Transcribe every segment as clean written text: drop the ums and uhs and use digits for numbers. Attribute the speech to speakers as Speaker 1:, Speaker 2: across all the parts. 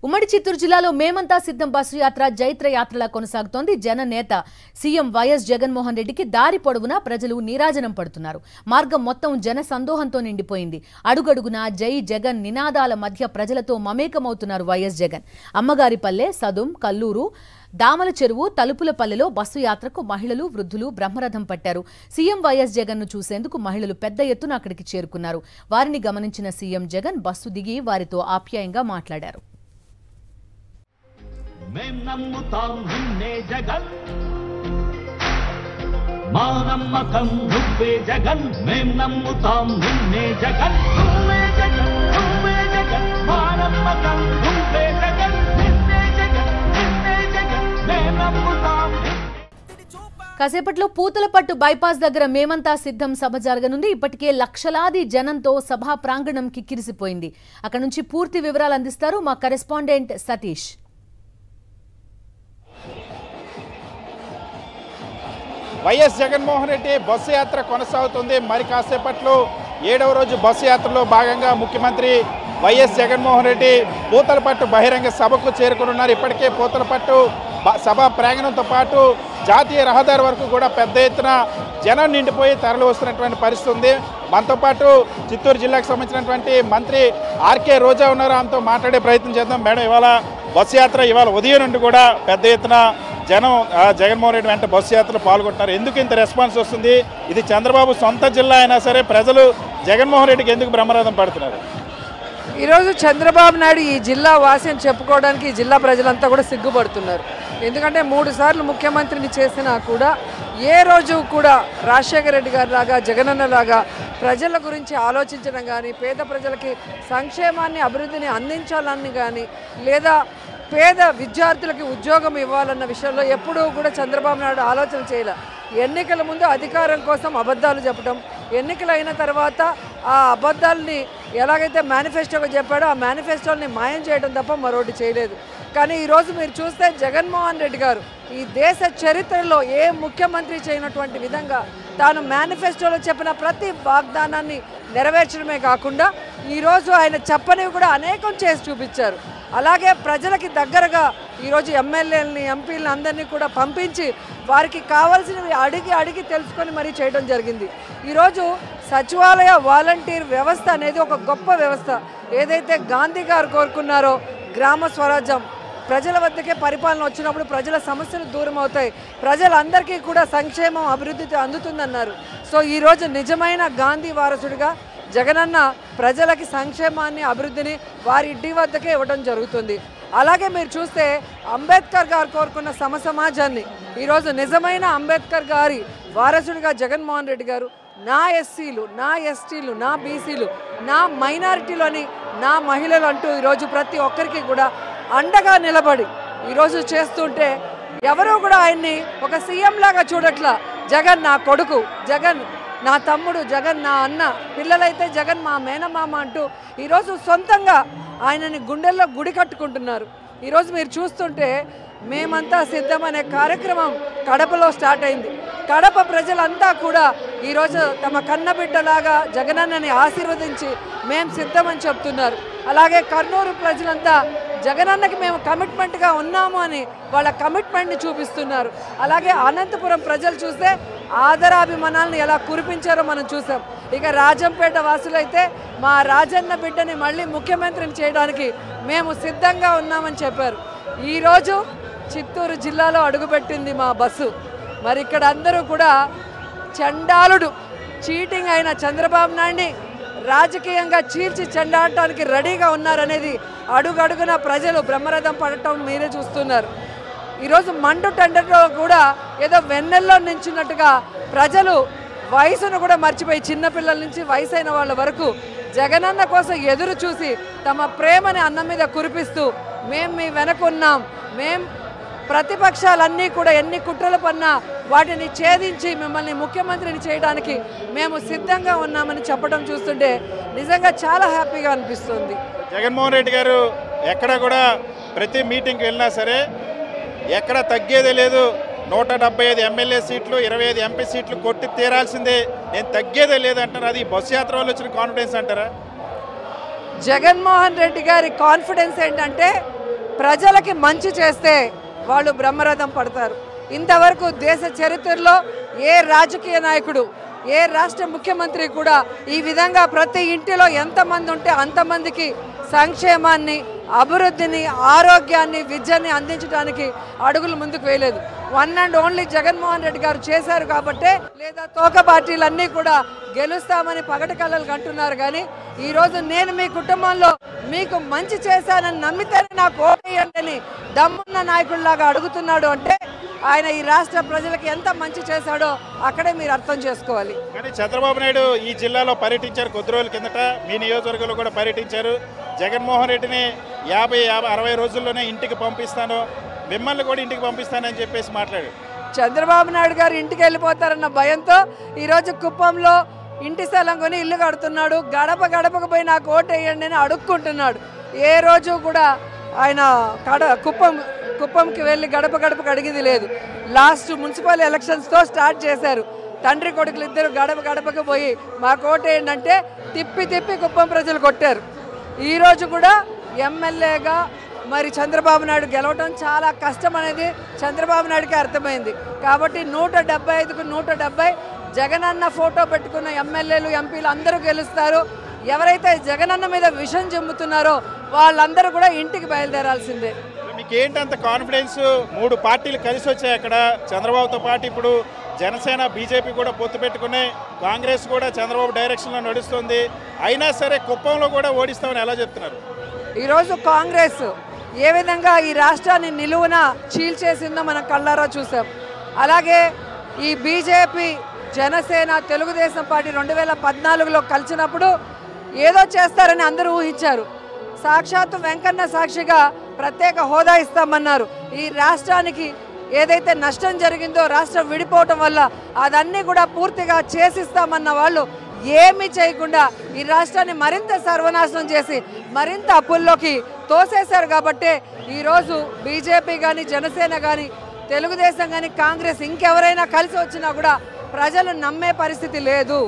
Speaker 1: ఉమ్మడి చిత్తూరు జిల్లాలో మేమంతా సిద్ధం బస్సు యాత్ర జైత్ర యాత్రలా కొనసాగుతోంది. జననేత సీఎం వైఎస్ జగన్మోహన్ రెడ్డికి దారి పొడవునా ప్రజలు నీరాజనం పడుతున్నారు. మార్గం మొత్తం జన సందోహంతో నిండిపోయింది. అడుగడుగునా జై జగన్ నినాదాల మధ్య ప్రజలతో మమేకమవుతున్నారు వైఎస్ జగన్. అమ్మగారిపల్లె, సదుం, కల్లూరు, దామల చెరువు, తలుపులపల్లెలో బస్సు యాత్రకు మహిళలు, వృద్ధులు బ్రహ్మరథం పట్టారు. సీఎం వైఎస్ జగన్ ను చూసేందుకు మహిళలు పెద్ద ఎత్తున అక్కడికి చేరుకున్నారు. వారిని గమనించిన సీఎం జగన్ బస్సు దిగి వారితో ఆప్యాయంగా మాట్లాడారు. కాసేపట్లో పూతలపట్టు బైపాస్ దగ్గర మేమంతా సిద్ధం సభ జరగనుంది. ఇప్పటికే లక్షలాది జనంతో సభా ప్రాంగణం కిక్కిరిసిపోయింది. అక్కడ నుంచి పూర్తి వివరాలు అందిస్తారు మా correspondent Satish.
Speaker 2: YS Jaganmohan Reddy bus యాత్ర కొనసాగుతుంది. మరి కాసేపట్లో 7వ రోజు బస్సు యాత్రలో భాగంగా ముఖ్యమంత్రి వైఎస్ జగన్మోహన్ రెడ్డి పూతలపట్టు బహిరంగ సభకు చేరుకున్నారు. ఇప్పటికే పూతలపట్టు సభ ప్రాంగణంతో పాటు జాతీయ రహదారి వరకు కూడా పెద్ద ఎత్తున జనం నిండిపోయి తరలి వస్తున్నటువంటి పరిస్థితి ఉంది. మనతో పాటు చిత్తూరు జిల్లాకు సంబంధించినటువంటి మంత్రి ఆర్కే రోజా ఉన్నారు. ఆమెతో మాట్లాడే ప్రయత్నం చేద్దాం. మేడం, ఇవాళ బస్సు యాత్ర ఇవాళ ఉదయం నుండి కూడా పెద్ద ఎత్తున జనం జగన్మోహన్ రెడ్డి వెంట బస్సు యాత్రలో పాల్గొంటున్నారు. ఎందుకు ఇంత రెస్పాన్స్ వస్తుంది? ఇది చంద్రబాబు సొంత జిల్లా అయినా సరే ప్రజలు జగన్మోహన్ రెడ్డికి ఎందుకు బ్రహ్మరథం పడుతున్నారు?
Speaker 3: ఈరోజు చంద్రబాబు నాయుడు ఈ జిల్లా వాసి అని చెప్పుకోవడానికి ఈ జిల్లా ప్రజలంతా కూడా సిగ్గుపడుతున్నారు. ఎందుకంటే 3 సార్లు ముఖ్యమంత్రిని చేసినా కూడా ఏ రోజు కూడా రాజశేఖర రెడ్డి గారి లాగా, జగనన్న లాగా ప్రజల గురించి ఆలోచించడం కానీ, పేద ప్రజలకి సంక్షేమాన్ని, అభివృద్ధిని అందించాలని కానీ, లేదా పేద విద్యార్థులకి ఉద్యోగం ఇవ్వాలన్న విషయంలో ఎప్పుడూ కూడా చంద్రబాబు నాయుడు ఆలోచన చేయలే. ఎన్నికల ముందు అధికారం కోసం అబద్ధాలు చెప్పడం, ఎన్నికలు అయిన తర్వాత ఆ అబద్ధాలని ఎలాగైతే మేనిఫెస్టోగా చెప్పాడో ఆ మేనిఫెస్టోని మాయం చేయడం తప్ప మరొకటి చేయలేదు. కానీ ఈరోజు మీరు చూస్తే జగన్మోహన్ రెడ్డి గారు ఈ దేశ చరిత్రలో ఏ ముఖ్యమంత్రి చేయనటువంటి విధంగా తాను మేనిఫెస్టోలో చెప్పిన ప్రతి వాగ్దానాన్ని నెరవేర్చడమే కాకుండా ఈరోజు ఆయన చెప్పనివి కూడా అనేకం చేసి చూపించారు. అలాగే ప్రజలకి దగ్గరగా ఈరోజు ఎమ్మెల్యేలని, ఎంపీలని అందరినీ కూడా పంపించి వారికి కావాల్సినవి అడిగి తెలుసుకొని మరీ చేయడం జరిగింది. ఈరోజు సచివాలయ వాలంటీర్ వ్యవస్థ అనేది ఒక గొప్ప వ్యవస్థ. ఏదైతే గాంధీ గారు కోరుకున్నారో గ్రామ స్వరాజ్యం, ప్రజల వద్దకే పరిపాలన వచ్చినప్పుడు ప్రజల సమస్యలు దూరం అవుతాయి, ప్రజలందరికీ కూడా సంక్షేమం, అభివృద్ధి అందుతుందన్నారు. సో ఈరోజు నిజమైన గాంధీ వారసుడిగా జగనన్న ప్రజలకి సంక్షేమాన్ని, అభివృద్ధిని వారి ఇంటి వద్దకే ఇవ్వడం జరుగుతుంది. అలాగే మీరు చూస్తే అంబేద్కర్ గారు కోరుకున్న సమాజాన్ని ఈరోజు నిజమైన అంబేద్కర్ గారి వారసుడిగా జగన్మోహన్ రెడ్డి గారు నా ఎస్సీలు, నా ఎస్టీలు, నా బీసీలు, నా మైనారిటీలోని నా మహిళలు అంటూ ఈరోజు ప్రతి ఒక్కరికి కూడా అండగా నిలబడి ఈరోజు చేస్తుంటే ఎవరూ కూడా ఆయన్ని ఒక సీఎం లాగా చూడట్లా. జగన్ నా కొడుకు, జగన్ నా తమ్ముడు, జగన్ నా అన్న, పిల్లలైతే జగన్ మా మేనమామ అంటూ ఈరోజు సొంతంగా ఆయనని గుండెల్లో గుడి కట్టుకుంటున్నారు. ఈరోజు మీరు చూస్తుంటే మేమంతా సిద్ధం అనే కార్యక్రమం కడపలో స్టార్ట్ అయింది. కడప ప్రజలంతా కూడా ఈరోజు తమ కన్నబిడ్డలాగా జగనన్నని ఆశీర్వదించి మేము సిద్ధమని చెప్తున్నారు. అలాగే కర్నూలు ప్రజలంతా జగనన్నకి మేము కమిట్మెంట్గా ఉన్నాము అని వాళ్ళ కమిట్మెంట్ని చూపిస్తున్నారు. అలాగే అనంతపురం ప్రజలు చూస్తే ఆదరాభిమానాలను ఎలా కురిపించారో మనం చూసాం. ఇక రాజంపేట వాసులైతే మా రాజన్న బిడ్డని మళ్ళీ ముఖ్యమంత్రిని చేయడానికి మేము సిద్ధంగా ఉన్నామని చెప్పారు. ఈరోజు చిత్తూరు జిల్లాలో అడుగుపెట్టింది మా బస్సు. మరి ఇక్కడ అందరూ కూడా చండాలుడు, చీటింగ్ అయిన చంద్రబాబు నాయుడిని రాజకీయంగా చీల్చి చెండాడటానికి రెడీగా ఉన్నారనేది అడుగడుగున ప్రజలు బ్రహ్మరథం పడటం మీరే చూస్తున్నారు. ఈరోజు మండు టెండర్లో కూడా ఏదో వెన్నెల్లో నించున్నట్టుగా ప్రజలు వయసును కూడా మర్చిపోయి చిన్నపిల్లల నుంచి వయసైన వాళ్ళ వరకు జగనన్న కోసం ఎదురు చూసి తమ ప్రేమని అన్నం మీద కురిపిస్తూ మేము మీ వెనకున్నాం, మేం ప్రతిపక్షాలన్నీ కూడా ఎన్ని కుట్రలు పన్నా వాటిని ఛేదించి మిమ్మల్ని ముఖ్యమంత్రిని చేయడానికి మేము సిద్ధంగా ఉన్నామని చెప్పడం చూస్తుంటే నిజంగా చాలా హ్యాపీగా అనిపిస్తుంది.
Speaker 2: జగన్మోహన్ రెడ్డి గారు ఎక్కడ కూడా ప్రతి మీటింగ్కి వెళ్ళినా సరే ఎక్కడ తగ్గేదే లేదు. 175 ఎమ్మెల్యే సీట్లు, 25 ఎంపీ సీట్లు కొట్టి తీరాల్సిందే, నేను తగ్గేదే లేదంటారు. అది బస్సు యాత్ర వల్ల వచ్చిన కాన్ఫిడెన్స్ అంటారా?
Speaker 3: జగన్మోహన్ రెడ్డి గారి కాన్ఫిడెన్స్ ఏంటంటే ప్రజలకి మంచి చేస్తే వాళ్ళు బ్రహ్మరథం పడతారు. ఇంతవరకు దేశ చరిత్రలో ఏ రాజకీయ నాయకుడు, ఏ రాష్ట్ర ముఖ్యమంత్రి కూడా ఈ విధంగా ప్రతి ఇంటిలో ఎంతమంది ఉంటే అంతమందికి సంక్షేమాన్ని, అభివృద్ధిని, ఆరోగ్యాన్ని, విద్యని అందించడానికి అడుగులు ముందుకు వేయలేదు. One and only Jaganmohan Reddy గారు చేశారు కాబట్టే, లేదా తోక పార్టీలన్నీ కూడా గెలుస్తామని పగటి కళ్ళలు కంటున్నారు. కానీ ఈరోజు నేను మీ కుటుంబంలో మీకు మంచి చేశానని నమ్మితేనే నాకు ఓటేయండి అని దమ్మున్న నాయకుడిలాగా అడుగుతున్నాడు అంటే ఆయన ఈ రాష్ట్ర ప్రజలకు ఎంత మంచి చేశాడో అక్కడే మీరు అర్థం చేసుకోవాలి.
Speaker 2: కానీ చంద్రబాబు నాయుడు ఈ జిల్లాలో పర్యటించారు. కొద్ది రోజుల కిందట మీ నియోజకవర్గంలో కూడా పర్యటించారు. జగన్మోహన్ రెడ్డిని 50-60 రోజుల్లోనే ఇంటికి పంపిస్తాను, మిమ్మల్ని కూడా ఇంటికి పంపిస్తానని చెప్పేసి మాట్లాడారు.
Speaker 3: చంద్రబాబు నాయుడు గారు ఇంటికి వెళ్ళిపోతారన్న భయంతో ఈరోజు కుప్పంలో ఇంటి స్థలం కొని ఇల్లు కడుతున్నాడు. గడప గడపకు పోయి నాకు ఓటు వేయండి అని అడుక్కుంటున్నాడు. ఏ రోజు కూడా ఆయన కుప్పంకి వెళ్ళి గడప గడపకు అడిగింది లేదు. లాస్ట్ మున్సిపల్ ఎలక్షన్స్తో స్టార్ట్ చేశారు. తండ్రి కొడుకులు ఇద్దరు గడప గడపకు పోయి మాకు ఓటు వేయండి అంటే తిప్పి తిప్పి కుప్పం ప్రజలు కొట్టారు. ఈరోజు కూడా ఎమ్మెల్యేగా మరి చంద్రబాబు నాయుడు గెలవడం చాలా కష్టం అనేది చంద్రబాబు నాయుడుకి అర్థమైంది. కాబట్టి 175కు 170 జగనన్న ఫోటో పెట్టుకున్న ఎమ్మెల్యేలు, ఎంపీలు అందరూ గెలుస్తారు. ఎవరైతే జగనన్న మీద విషం చెమ్ముతున్నారో వాళ్ళందరూ కూడా ఇంటికి బయలుదేరాల్సిందే.
Speaker 2: మీకు ఏంటంత కాన్ఫిడెన్స్? 3 పార్టీలు కలిసి వచ్చాయి అక్కడ. చంద్రబాబుతో పాటు ఇప్పుడు జనసేన, బీజేపీ కూడా పొత్తు పెట్టుకుని, కాంగ్రెస్ కూడా చంద్రబాబు డైరెక్షన్లో నడుస్తుంది. అయినా సరే కుప్పంలో కూడా ఓడిస్తామని ఎలా చెప్తున్నారు?
Speaker 3: ఈరోజు కాంగ్రెస్ ఏ విధంగా ఈ రాష్ట్రాన్ని నిలువున చీల్చేసిందో మనం కళ్ళారా చూసాం. అలాగే ఈ బీజేపీ, జనసేన, తెలుగుదేశం పార్టీ 2014లో కలిసినప్పుడు ఏదో చేస్తారని అందరూ ఊహించారు. సాక్షాత్తు వెంకన్న సాక్షిగా ప్రత్యేక హోదా ఇస్తామన్నారు. ఈ రాష్ట్రానికి ఏదైతే నష్టం జరిగిందో రాష్ట్రం విడిపోవటం వల్ల అదన్నీ కూడా పూర్తిగా చేసిస్తామన్న వాళ్ళు ఏమీ చేయకుండా ఈ రాష్ట్రాన్ని మరింత సర్వనాశనం చేసి మరింత అప్పుల్లోకి తోసేశారు. కాబట్టి ఈరోజు బీజేపీ కానీ, జనసేన కానీ, తెలుగుదేశం కానీ, కాంగ్రెస్ ఇంకెవరైనా కలిసి వచ్చినా కూడా ప్రజలు నమ్మే పరిస్థితి లేదు.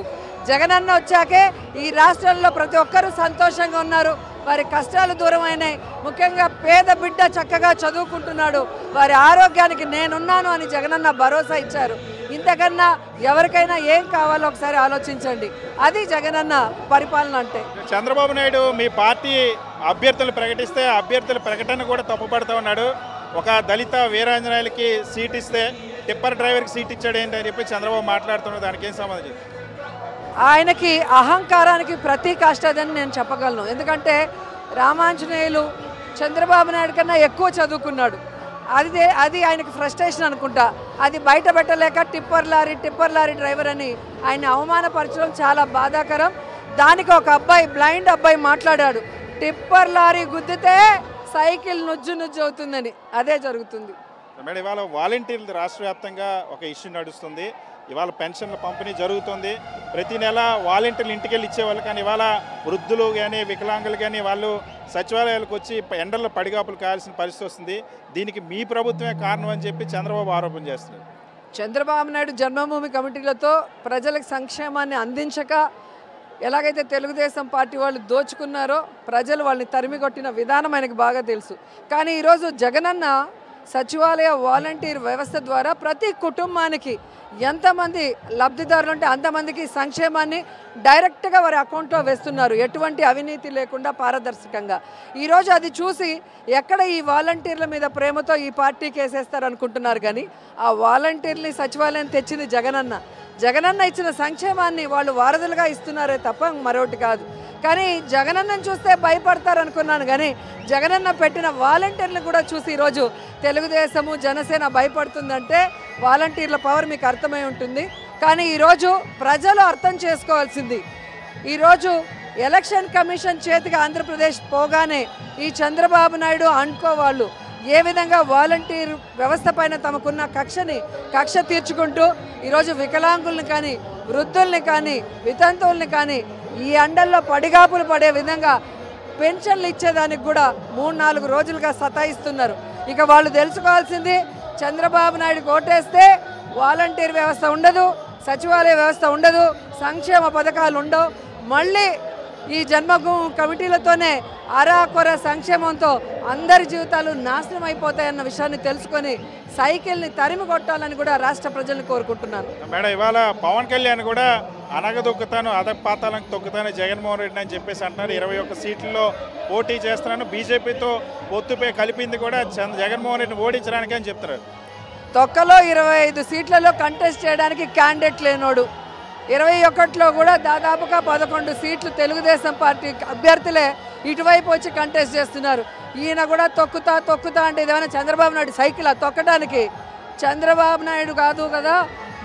Speaker 3: జగనన్న వచ్చాకే ఈ రాష్ట్రంలో ప్రతి ఒక్కరూ సంతోషంగా ఉన్నారు. వారి కష్టాలు దూరం అయినాయి. ముఖ్యంగా పేద బిడ్డ చక్కగా చదువుకుంటున్నాడు. వారి ఆరోగ్యానికి నేనున్నాను అని జగనన్న భరోసా ఇచ్చారు. ఇంతకన్నా ఎవరికైనా ఏం కావాలో ఒకసారి ఆలోచించండి. అది జగనన్న పరిపాలన అంటే.
Speaker 2: చంద్రబాబు నాయుడు మీ పార్టీ అభ్యర్థులు ప్రకటిస్తే అభ్యర్థుల ప్రకటన కూడా తప్పుపడుతూ ఉన్నాడు. ఒక దళిత వీరాంజనేయులకి సీట్ ఇస్తే టిప్పర్ డ్రైవర్కి సీట్ ఇచ్చాడు ఏంటని చెప్పి చంద్రబాబు మాట్లాడుతున్నాడు. దానికి ఏం సంబంధం?
Speaker 3: ఆయనకి అహంకారానికి ప్రతీక అష్టదని నేను చెప్పగలను. ఎందుకంటే రామాంజనేయులు చంద్రబాబు నాయుడు కన్నా ఎక్కువ చదువుకున్నాడు. అది ఆయనకి ఫ్రస్ట్రేషన్ అనుకుంటా. అది బయట పెట్టలేక టిప్పర్ లారీ డ్రైవర్ అని ఆయన అవమానపరచడం చాలా బాధాకరం. దానికి ఒక అబ్బాయి, బ్లైండ్ అబ్బాయి మాట్లాడాడు, టిప్పర్ లారీ గుద్దితే సైకిల్ నుజ్జు అవుతుందని. అదే జరుగుతుంది.
Speaker 2: మేడం, ఇవాళ వాలంటీర్లు రాష్ట్ర వ్యాప్తంగా ఒక ఇష్యూ నడుస్తుంది. ఇవాళ పెన్షన్ల పంపిణీ జరుగుతుంది. ప్రతి నెల వాలంటీర్లు ఇంటికి వెళ్ళి ఇచ్చేవాళ్ళు. కానీ ఇవాళ వృద్ధులు కానీ, వికలాంగులు కానీ వాళ్ళు సచివాలయాలకు వచ్చి ఎండల్లో పడిగాపులు కావాల్సిన పరిస్థితి వస్తుంది. దీనికి మీ ప్రభుత్వమే కారణం అని చెప్పి చంద్రబాబు ఆరోపణ చేస్తున్నారు.
Speaker 3: చంద్రబాబు నాయుడు జన్మభూమి కమిటీలతో ప్రజలకు సంక్షేమాన్ని అందించక ఎలాగైతే తెలుగుదేశం పార్టీ వాళ్ళు దోచుకున్నారో ప్రజలు వాళ్ళని తరిమికొట్టిన విధానం ఆయనకు బాగా తెలుసు. కానీ ఈరోజు జగనన్న సచివాలయ వాలంటీర్ వ్యవస్థ ద్వారా ప్రతి కుటుంబానికి ఎంతమంది లబ్ధిదారులు ఉంటే అంతమందికి సంక్షేమాన్ని డైరెక్ట్గా వారి అకౌంట్లో వేస్తున్నారు. ఎటువంటి అవినీతి లేకుండా పారదర్శకంగా. ఈరోజు అది చూసి ఎక్కడ ఈ వాలంటీర్ల మీద ప్రేమతో ఈ పార్టీకి వేసేస్తారు అనుకుంటున్నారు. కానీ ఆ వాలంటీర్ని సచివాలయం తెచ్చింది జగనన్న ఇచ్చిన సంక్షేమాన్ని వాళ్ళు వారధులుగా ఇస్తున్నారే తప్ప మరొకటి కాదు. కానీ జగనన్నను చూస్తే భయపడతారు అనుకున్నాను. కానీ జగనన్న పెట్టిన వాలంటీర్లు కూడా చూసి ఈరోజు తెలుగుదేశము, జనసేన భయపడుతుందంటే వాలంటీర్ల పవర్ మీకు అర్థమై ఉంటుంది. కానీ ఈరోజు ప్రజలు అర్థం చేసుకోవాల్సింది, ఈరోజు ఎలక్షన్ కమిషన్ చేతికి ఆంధ్రప్రదేశ్ పోగానే ఈ చంద్రబాబు నాయుడు అనుకోవాళ్ళు ఏ విధంగా వాలంటీర్ వ్యవస్థ పైన తమకున్న కక్ష తీర్చుకుంటూ ఈరోజు వికలాంగుల్ని కానీ, వృద్ధుల్ని కానీ, వితంతువుల్ని కానీ ఈ ఎండల్లో పడిగాపులు పడే విధంగా పెన్షన్లు ఇచ్చేదానికి కూడా 3-4 రోజులుగా సతాయిస్తున్నారు. ఇక వాళ్ళు తెలుసుకోవాల్సింది, చంద్రబాబు నాయుడు ఓటేస్తే వాలంటీర్ వ్యవస్థ ఉండదు, సచివాలయ వ్యవస్థ ఉండదు, సంక్షేమ పథకాలు ఉండవు. మళ్ళీ ఈ జన్మభూమి కమిటీలతోనే అరాకొర సంక్షేమంతో అందరి జీవితాలు నాశనం అయిపోతాయన్న విషయాన్ని తెలుసుకొని సైకిల్ని తరిమి కొట్టాలని కూడా రాష్ట్ర ప్రజలను కోరుకుంటున్నాను.
Speaker 2: మేడం, ఇవాళ పవన్ కళ్యాణ్ కూడా అనగదొక్కుతాను అదపాతాలకు తొక్కుతాను జగన్మోహన్ రెడ్డి అని చెప్పేసి అంటున్నారు. 21 సీట్లలో పోటీ చేస్తున్నాను, బీజేపీతో పొత్తుపై కలిపింది కూడా జగన్మోహన్ రెడ్డిని ఓడించడానికి అని చెప్తున్నారు.
Speaker 3: తొక్కలో 25 సీట్లలో కంటెస్ట్ చేయడానికి క్యాండిడేట్ లేనోడు, 21లో కూడా దాదాపుగా 11 సీట్లు తెలుగుదేశం పార్టీ అభ్యర్థులే ఇటువైపు వచ్చి కంటెస్ట్ చేస్తున్నారు. ఈయన కూడా తొక్కుతా అంటే ఇదేమైనా చంద్రబాబు నాయుడు సైకిల్ తొక్కడానికి? చంద్రబాబు నాయుడు కాదు కదా,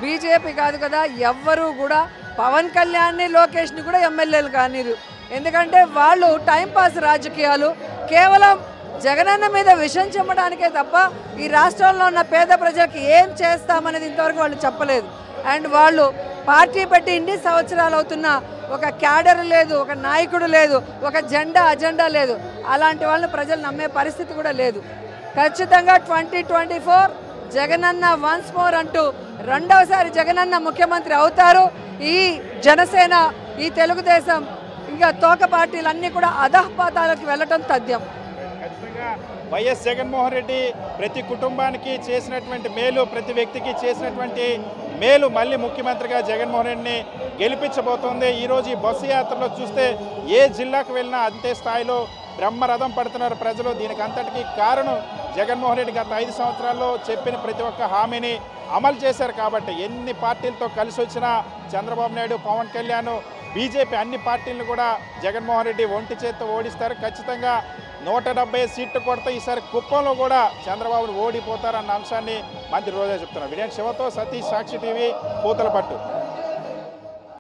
Speaker 3: బీజేపీ కాదు కదా, ఎవ్వరూ కూడా పవన్ కళ్యాణ్ని లోకేష్ని కూడా ఎమ్మెల్యేలు కానిరు. ఎందుకంటే వాళ్ళు టైంపాస్ రాజకీయాలు, కేవలం జగనన్న మీద విషం చెమ్మడానికే తప్ప ఈ రాష్ట్రంలో ఉన్న పేద ప్రజలకు ఏం చేస్తామనేది ఇంతవరకు వాళ్ళు చెప్పలేదు. అండ్ వాళ్ళు పార్టీ పెట్టి ఇన్ని సంవత్సరాలు అవుతున్నా ఒక క్యాడర్ లేదు, ఒక నాయకుడు లేదు, ఒక అజెండా లేదు. అలాంటి వాళ్ళని ప్రజలు నమ్మే పరిస్థితి కూడా లేదు. ఖచ్చితంగా 2024 జగనన్న వన్స్ మోర్ అంటూ రెండవసారి జగనన్న ముఖ్యమంత్రి అవుతారు. ఈ జనసేన, ఈ తెలుగుదేశం, ఇంకా తోక పార్టీలన్నీ కూడా అధఃపాతాలకు వెళ్ళటం తథ్యం.
Speaker 2: వైఎస్ జగన్మోహన్ రెడ్డి ప్రతి కుటుంబానికి చేసినటువంటి మేలు, ప్రతి వ్యక్తికి చేసినటువంటి మేలు మళ్ళీ ముఖ్యమంత్రిగా జగన్మోహన్ రెడ్డిని గెలిపించబోతోంది. ఈరోజు ఈ బస్సు యాత్రలో చూస్తే ఏ జిల్లాకు వెళ్ళినా అంతే స్థాయిలో బ్రహ్మరథం పడుతున్నారు ప్రజలు. దీనికి అంతటికీ కారణం జగన్మోహన్ రెడ్డి గత 5 సంవత్సరాల్లో చెప్పిన ప్రతి ఒక్క హామీని అమలు చేశారు. కాబట్టి ఎన్ని పార్టీలతో కలిసి వచ్చినా చంద్రబాబు నాయుడు, పవన్ కళ్యాణ్, బీజేపీ అన్ని పార్టీలను కూడా జగన్మోహన్ రెడ్డి ఒంటి చేత్తో ఓడిస్తారు. ఖచ్చితంగా 170 సీట్లు కొడితే ఈసారి కుప్పంలో కూడా చంద్రబాబును ఓడిపోతారన్న అంశాన్ని మంత్రి రోజా చెప్తున్నారు. విజయన్ శివతో సతీష్, సాక్షి టీవీ, పూతలపట్టు.